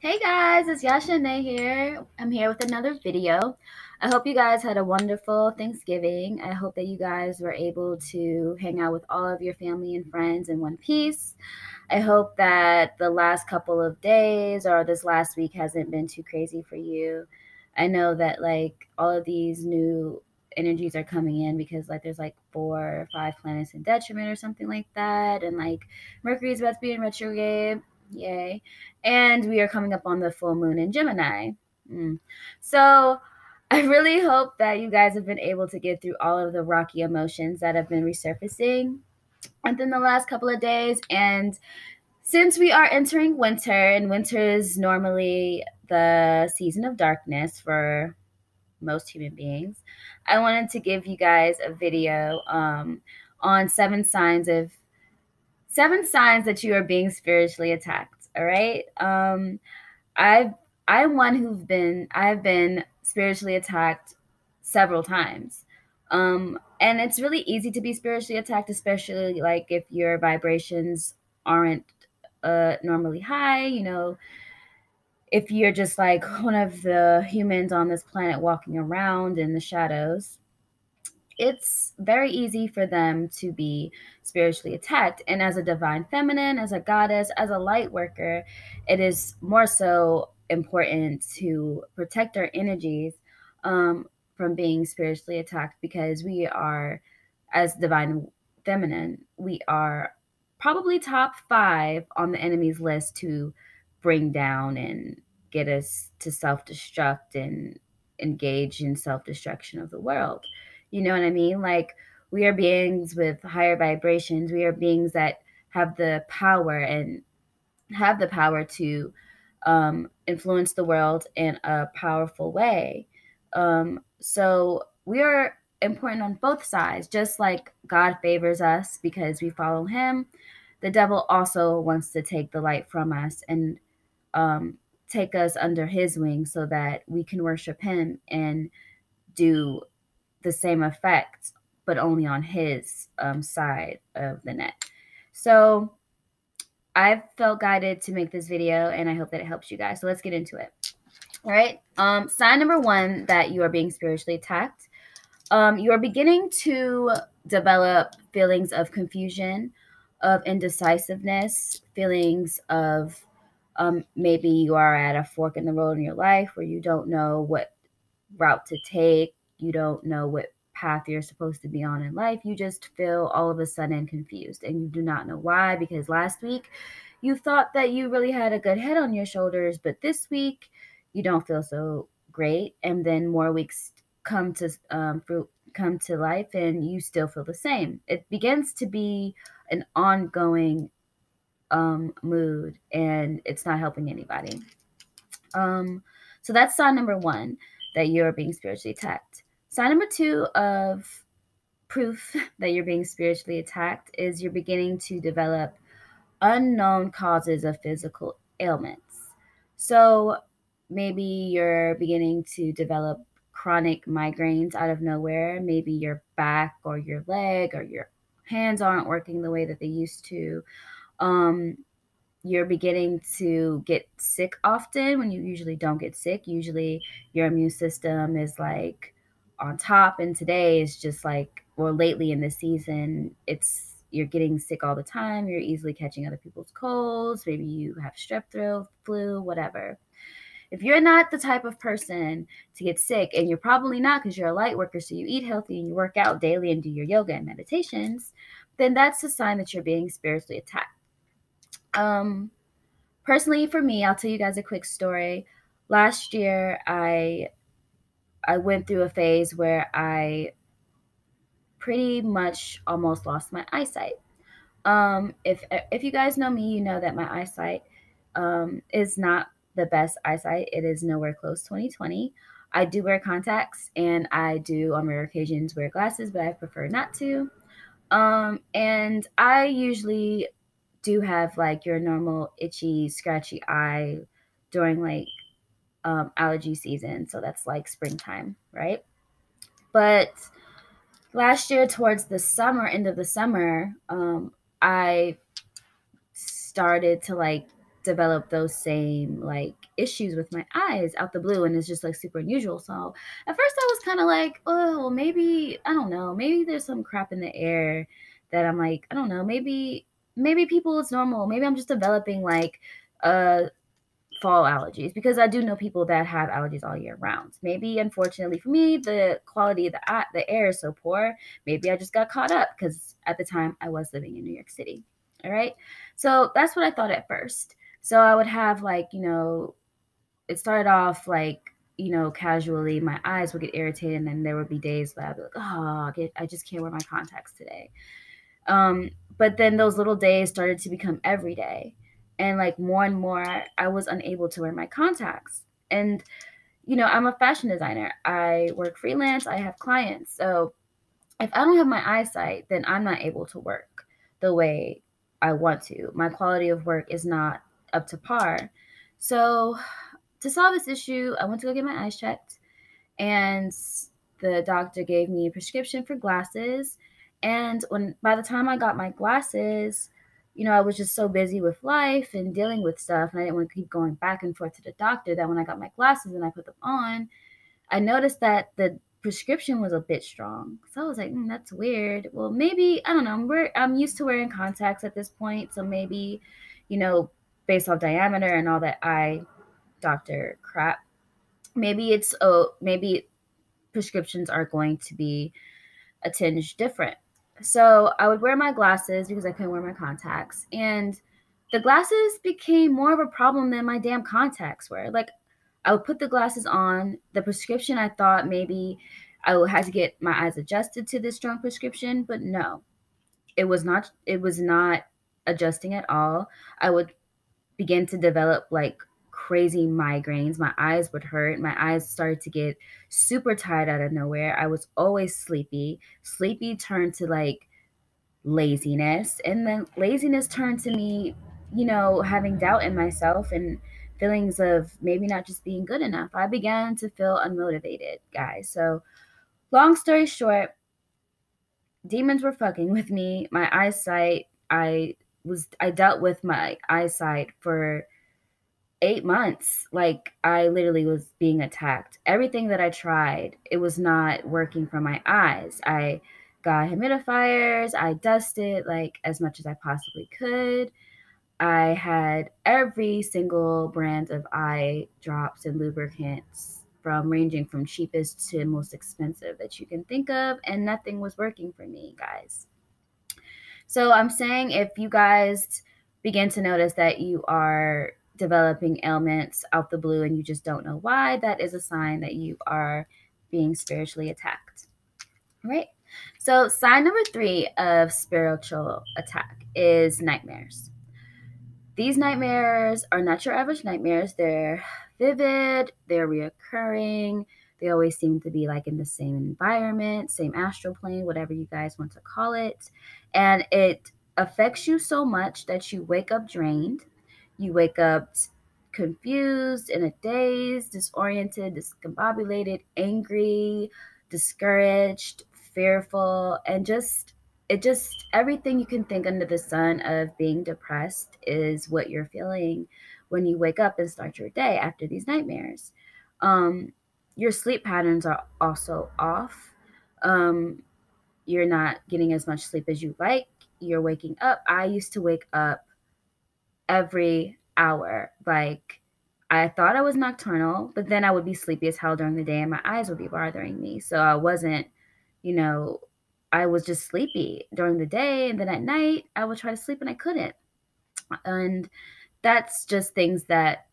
Hey guys, it's Yashaaine here. I'm here with another video. I hope you guys had a wonderful Thanksgiving. I hope that you guys were able to hang out with all of your family and friends in one piece. I hope that the last couple of days or this last week hasn't been too crazy for you. I know that like all of these new energies are coming in because like there's like 4 or 5 planets in detriment or something like that, and like Mercury's about to be in retrograde. Yay. And we are coming up on the full moon in Gemini. So I really hope that you guys have been able to get through all of the rocky emotions that have been resurfacing within the last couple of days. And since we are entering winter, and winter is normally the season of darkness for most human beings, I wanted to give you guys a video on 7 signs that you are being spiritually attacked. All right. I'm one I've been spiritually attacked several times. And it's really easy to be spiritually attacked, especially like if your vibrations aren't normally high, if you're just like one of the humans on this planet walking around in the shadows. It's very easy for them to be spiritually attacked. And as a divine feminine, as a goddess, as a light worker, it is more so important to protect our energies from being spiritually attacked, because we are, as divine feminine, we are probably top 5 on the enemy's list to bring down and get us to self-destruct and engage in self-destruction of the world. You know what I mean? Like, we are beings with higher vibrations. We are beings that have the power to influence the world in a powerful way. So we are important on both sides. Just like God favors us because we follow Him, the devil also wants to take the light from us and take us under His wing so that we can worship Him and do the same effect, but only on his side of the net. So I felt guided to make this video, and I hope that it helps you guys. So let's get into it. All right. Sign number 1 that you are being spiritually attacked. You are beginning to develop feelings of confusion, of indecisiveness, feelings of maybe you are at a fork in the road in your life where you don't know what route to take. You don't know what path you're supposed to be on in life. You just feel all of a sudden confused, and you do not know why, because last week you thought that you really had a good head on your shoulders, but this week you don't feel so great. And then more weeks come to life and you still feel the same. It begins to be an ongoing mood, and it's not helping anybody. So that's sign number 1, that you're being spiritually attacked. Sign number 2 of proof that you're being spiritually attacked is you're beginning to develop unknown causes of physical ailments. So maybe you're beginning to develop chronic migraines out of nowhere. Maybe your back or your leg or your hands aren't working the way that they used to. You're beginning to get sick often when you usually don't get sick. Usually your immune system is like on top, and today is just like, or lately in this season, you're getting sick all the time. You're easily catching other people's colds. Maybe you have strep throat, flu, whatever. If you're not the type of person to get sick, and you're probably not because you're a light worker, so you eat healthy and you work out daily and do your yoga and meditations, then that's a sign that you're being spiritually attacked. Personally, for me, I'll tell you guys a quick story. Last year, I went through a phase where I pretty much almost lost my eyesight. If you guys know me, you know that my eyesight is not the best eyesight. It is nowhere close 20/20. I do wear contacts, and I do on rare occasions wear glasses, but I prefer not to. And I usually do have like your normal itchy, scratchy eye during like allergy season. So that's like springtime, right? But last year, towards the end of the summer, I started to like develop those same like issues with my eyes out the blue, and it's just like super unusual. So at first I was kind of like, oh, well, maybe I don't know, maybe there's some crap in the air that I'm like, I don't know, maybe people it's normal, maybe I'm just developing like fall allergies, because I do know people that have allergies all year round. Maybe unfortunately for me, the quality of the air is so poor. Maybe I just got caught up because at the time I was living in New York City. All right. So that's what I thought at first. So I would have like, it started off like, casually, my eyes would get irritated, and then there would be days that I'd be like, oh, I just can't wear my contacts today. But then those little days started to become every day. And like more and more, I was unable to wear my contacts. And, I'm a fashion designer. I work freelance, I have clients. So if I don't have my eyesight, then I'm not able to work the way I want to. My quality of work is not up to par. So to solve this issue, I went to go get my eyes checked, and the doctor gave me a prescription for glasses. And by the time I got my glasses, I was just so busy with life and dealing with stuff, and I didn't want to keep going back and forth to the doctor, that when I got my glasses and I put them on, I noticed that the prescription was a bit strong. So I was like, that's weird. Well, maybe, I don't know. I'm used to wearing contacts at this point. So maybe, based off diameter and all that eye doctor crap, maybe maybe prescriptions are going to be a tinge different. So I would wear my glasses because I couldn't wear my contacts. And the glasses became more of a problem than my damn contacts were. Like, I would put the glasses on. The prescription, I thought maybe I would have to get my eyes adjusted to this strong prescription, but no, it was not adjusting at all. I would begin to develop like crazy migraines. My eyes would hurt. My eyes started to get super tired out of nowhere. I was always sleepy. Sleepy turned to like laziness. And then laziness turned to me, having doubt in myself and feelings of maybe not just being good enough. I began to feel unmotivated, guys. So, long story short, demons were fucking with me. My eyesight, I dealt with my eyesight for 8 months. Like, I literally was being attacked. Everything that I tried, it was not working for my eyes. I got humidifiers, I dusted like as much as I possibly could. I had every single brand of eye drops and lubricants, from ranging from cheapest to most expensive that you can think of, and nothing was working for me, guys. So I'm saying, if you guys begin to notice that you are developing ailments out the blue and you just don't know why, that is a sign that you are being spiritually attacked. All right. So sign number 3 of spiritual attack is nightmares. These nightmares are not your average nightmares. They're vivid, they're reoccurring, they always seem to be like in the same environment, same astral plane, whatever you guys want to call it. And it affects you so much that you wake up drained, you wake up confused, in a daze, disoriented, discombobulated, angry, discouraged, fearful, and just everything you can think under the sun of being depressed is what you're feeling when you wake up and start your day after these nightmares. Your sleep patterns are also off. You're not getting as much sleep as you like. You're waking up. I used to wake up every hour. Like, I thought I was nocturnal, but then I would be sleepy as hell during the day and my eyes would be bothering me. So I wasn't, I was just sleepy during the day, and then at night I would try to sleep and I couldn't. And that's just things that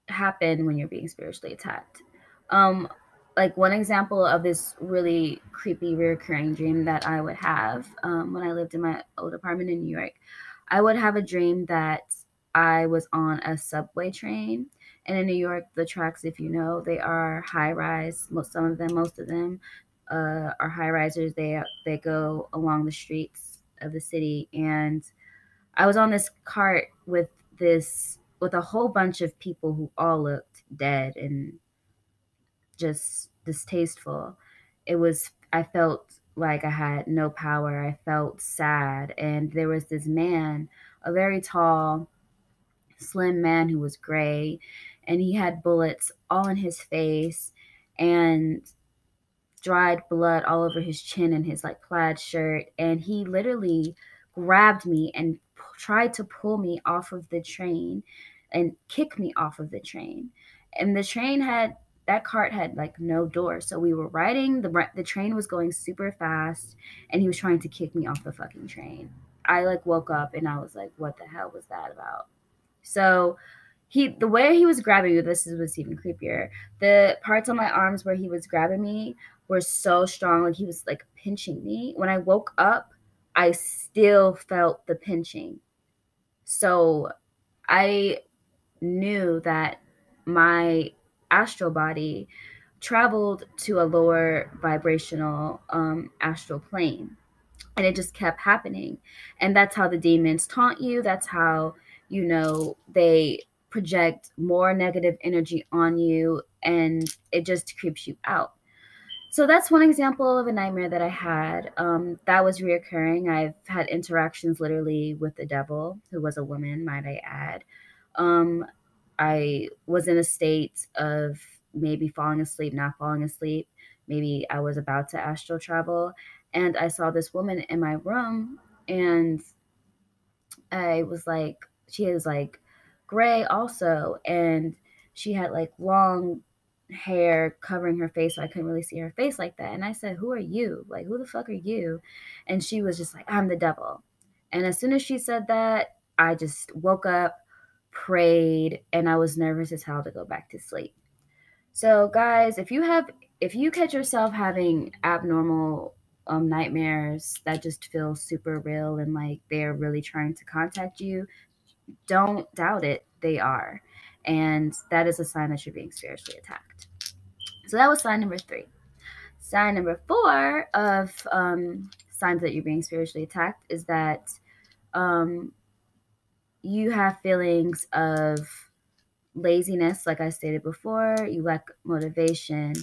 happen when you're being spiritually attacked. Like, one example of this really creepy, recurring dream that I would have when I lived in my old apartment in New York, I would have a dream that I was on a subway train. And in New York, the tracks, if you know, they are high rise. Most of them are high risers. They go along the streets of the city. And I was on this cart with a whole bunch of people who all looked dead and just distasteful. I felt like I had no power. I felt sad. And there was this man, a very tall, slim man who was gray, and he had bullets all in his face and dried blood all over his chin and his like plaid shirt. And he literally grabbed me and tried to pull me off of the train and kick me off of the train. And the train had, that cart had like no door, so we were riding, the train was going super fast, and he was trying to kick me off the fucking train. I like woke up and I was like, what the hell was that about? So the way he was grabbing me, this is what's even creepier. The parts on my arms where he was grabbing me were so strong, like he was like pinching me. When I woke up, I still felt the pinching. So I knew that my astral body traveled to a lower vibrational astral plane, and it just kept happening. And that's how the demons taunt you. That's how, you know, they project more negative energy on you, and it just creeps you out. So that's one example of a nightmare that I had that was reoccurring. I've had interactions literally with the devil, who was a woman, might I add. um, I was in a state of maybe falling asleep, not falling asleep. Maybe I was about to astral travel, and I saw this woman in my room, and I was like, she is like gray also, and she had like long hair covering her face, so I couldn't really see her face like that. And I said, "Who are you? Like, who the fuck are you?" And she was just like, "I'm the devil." And as soon as she said that, I just woke up, prayed, and I was nervous as hell to go back to sleep. So, guys, if you catch yourself having abnormal nightmares that just feel super real and like they're really trying to contact you, don't doubt it. They are. And that is a sign that you're being spiritually attacked. So that was sign number 3. Sign number 4 of signs that you're being spiritually attacked is that you have feelings of laziness, like I stated before. You lack motivation.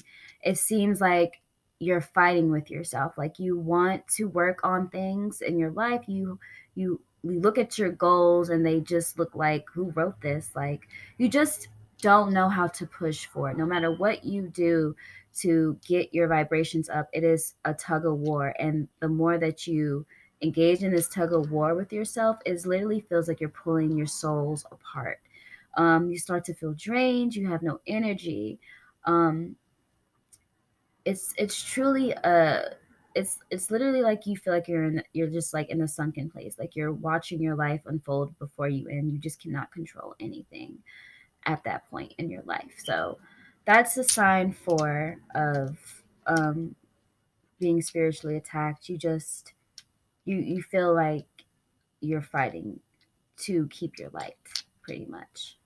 It seems like you're fighting with yourself. Like you want to work on things in your life. You look at your goals and they just look like, who wrote this? Like you just don't know how to push for it. No matter what you do to get your vibrations up, it is a tug of war. And the more that you engage in this tug of war with yourself, it literally feels like you're pulling your souls apart. You start to feel drained. You have no energy. It's truly it's literally like you feel like you're just like in a sunken place. Like you're watching your life unfold before you, and you just cannot control anything at that point in your life. So that's a sign 4 of being spiritually attacked. You feel like you're fighting to keep your light, pretty much.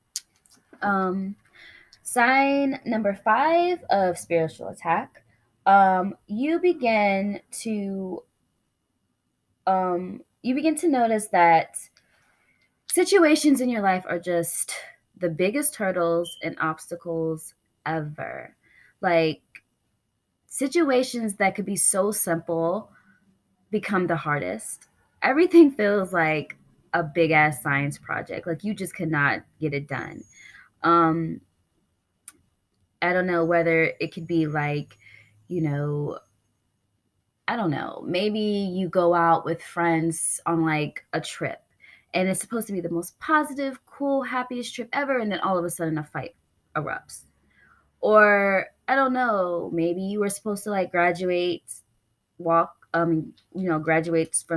Sign number 5 of spiritual attack. You begin to notice that situations in your life are just the biggest hurdles and obstacles ever. Like situations that could be so simple become the hardest. Everything feels like a big ass science project. Like you just cannot get it done. I don't know whether it could be like, you know, I don't know, maybe you go out with friends on like a trip, and it's supposed to be the most positive, cool, happiest trip ever, and then all of a sudden a fight erupts. Or I don't know, maybe you were supposed to like graduate from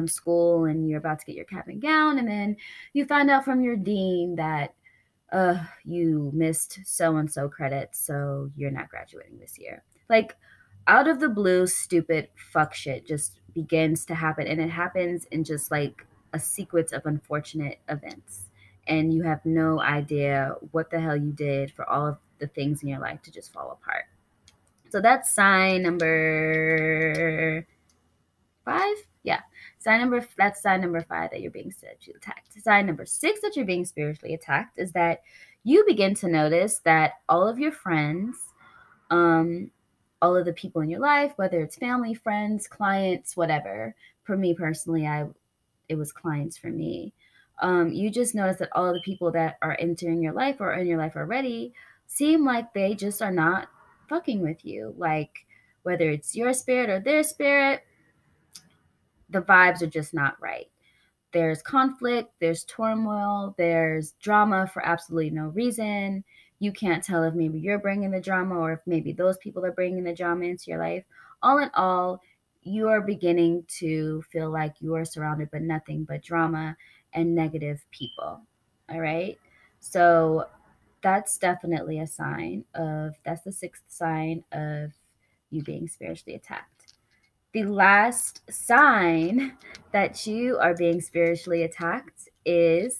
school, and you're about to get your cap and gown, and then you find out from your dean that you missed so and so credits, so you're not graduating this year. Like out of the blue, stupid fuck shit just begins to happen, and it happens in just like a sequence of unfortunate events, and you have no idea what the hell you did for all of the things in your life to just fall apart. So that's sign number 5. Yeah. That's sign number 5 that you're being spiritually attacked. Sign number 6 that you're being spiritually attacked is that you begin to notice that all of your friends, all of the people in your life, whether it's family, friends, clients, whatever. For me personally, it was clients for me. You just notice that all of the people that are entering your life or in your life already seem like they just are not fucking with you. Like, whether it's your spirit or their spirit, the vibes are just not right. There's conflict, there's turmoil, there's drama for absolutely no reason. You can't tell if maybe you're bringing the drama or if maybe those people are bringing the drama into your life. All in all, you are beginning to feel like you are surrounded by nothing but drama and negative people. All right. So that's definitely a sign of, that's the sixth sign of you being spiritually attacked. The last sign that you are being spiritually attacked is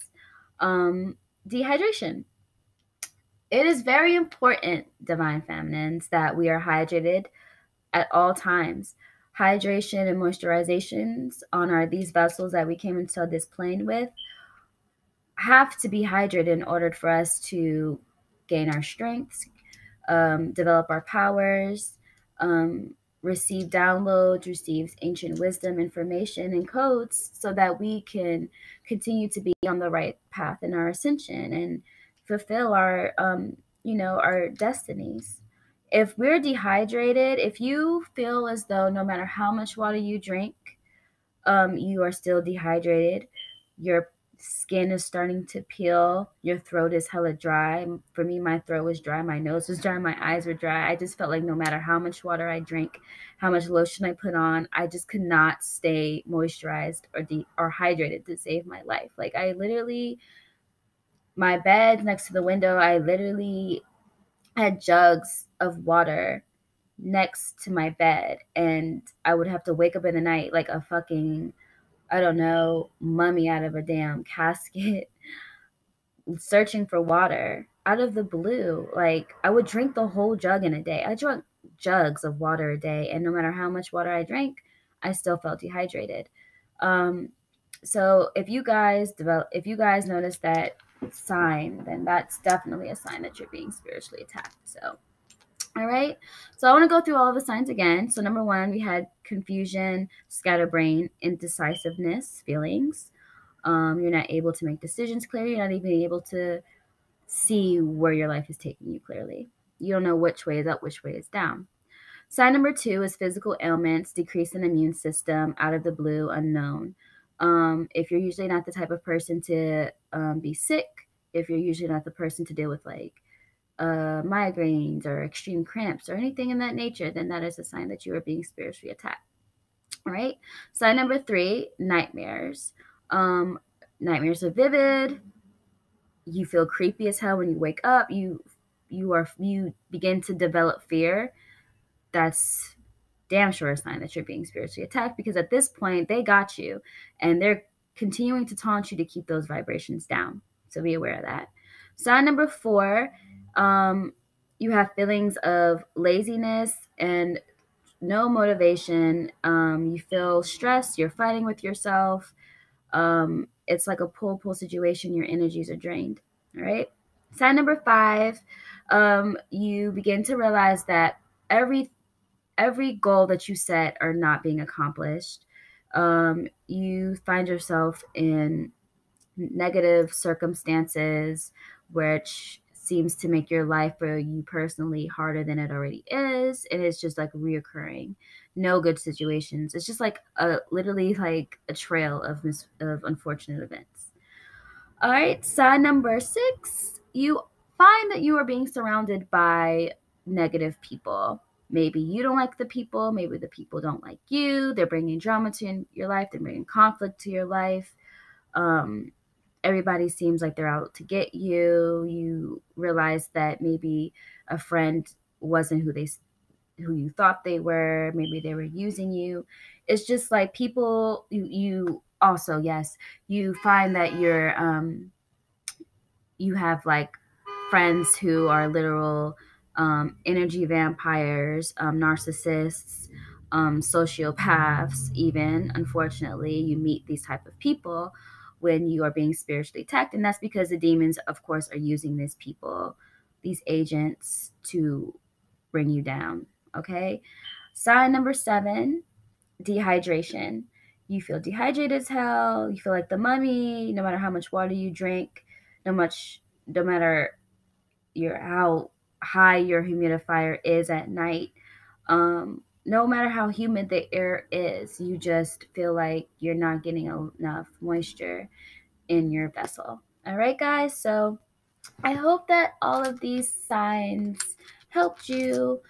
dehydration. It is very important, divine feminines, that we are hydrated at all times. Hydration and moisturizations on these vessels that we came into this plane with have to be hydrated in order for us to gain our strengths, develop our powers, receive downloads, receive ancient wisdom, information, and codes so that we can continue to be on the right path in our ascension and fulfill our, our destinies. If we're dehydrated, if you feel as though no matter how much water you drink, you are still dehydrated, your skin is starting to peel, your throat is hella dry. For me, my throat was dry, my nose was dry, my eyes were dry. I just felt like no matter how much water I drink, how much lotion I put on, I just could not stay moisturized or hydrated to save my life. Like, I literally, my bed next to the window, I literally had jugs of water next to my bed, and I would have to wake up in the night like a fucking, I don't know, mummy out of a damn casket, searching for water out of the blue. Like, I would drink the whole jug in a day. I drank jugs of water a day, and no matter how much water I drank, I still felt dehydrated. So if you guys notice that sign, then that's definitely a sign that you're being spiritually attacked. So, all right. So I want to go through all of the signs again. So number 1, we had confusion, scatterbrain, indecisiveness, feelings. You're not able to make decisions clearly. You're not even able to see where your life is taking you clearly. You don't know which way is up, which way is down. Sign number 2 is physical ailments, decrease in immune system, out of the blue, unknown. If you're usually not the type of person to be sick, if you're usually not the person to deal with like migraines or extreme cramps or anything in that nature, then that is a sign that you are being spiritually attacked. All right. Sign number 3, nightmares. Nightmares are vivid. You feel creepy as hell when you wake up. You begin to develop fear. That's damn sure a sign that you're being spiritually attacked, because at this point they got you and they're continuing to taunt you to keep those vibrations down. So be aware of that. Sign number 4, you have feelings of laziness and no motivation. You feel stressed. You're fighting with yourself. It's like a pull situation. Your energies are drained. All right. Sign number 5, you begin to realize that every goal that you set are not being accomplished. You find yourself in negative circumstances, which seems to make your life for you personally harder than it already is. And it's just like reoccurring. No good situations. It's just like literally like a trail of unfortunate events. All right, sign number 6, you find that you are being surrounded by negative people. Maybe you don't like the people. Maybe the people don't like you. They're bringing drama to your life. They're bringing conflict to your life. Everybody seems like they're out to get you. You realize that maybe a friend wasn't who you thought they were. Maybe they were using you. It's just like people. You also, yes, you find that you have like friends who are literal energy vampires, narcissists, sociopaths. Even, unfortunately, you meet these type of people when you are being spiritually attacked, and that's because the demons, of course, are using these people, these agents, to bring you down. Okay. Sign number 7, dehydration. you feel dehydrated as hell, you feel like the mummy, no matter how much water you drink, no matter how high your humidifier is at night, no matter how humid the air is, you just feel like you're not getting enough moisture in your vessel. All right, guys. So I hope that all of these signs helped you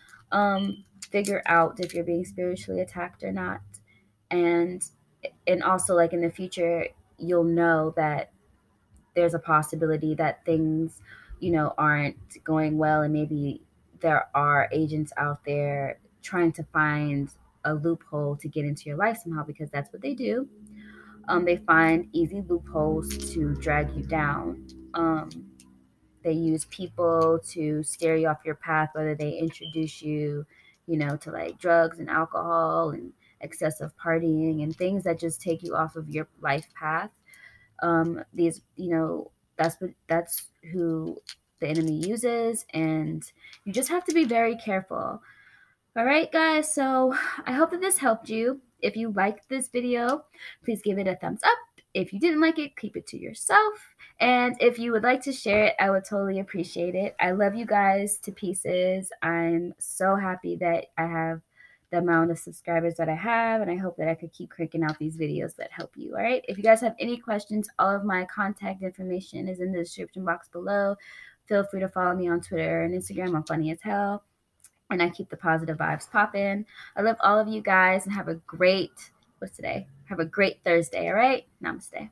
figure out if you're being spiritually attacked or not, and also, like, in the future, you'll know that there's a possibility that things, aren't going well, and maybe there are agents out there trying to find a loophole to get into your life somehow, because that's what they do. They find easy loopholes to drag you down. They use people to scare you off your path, whether they introduce you, to like drugs and alcohol and excessive partying and things that just take you off of your life path. These, that's who the enemy uses, and you just have to be very careful. All right, guys, so I hope that this helped you. If you liked this video, please give it a thumbs up. If you didn't like it, keep it to yourself. And if you would like to share it, I would totally appreciate it. I love you guys to pieces. I'm so happy that I have the amount of subscribers that I have, and I hope that I could keep cranking out these videos that help you. All right, if you guys have any questions, all of my contact information is in the description box below. Feel free to follow me on Twitter and Instagram. I'm funny as hell, and I keep the positive vibes popping. I love all of you guys, and have a great, what's today? Have a great Thursday, all right? Namaste.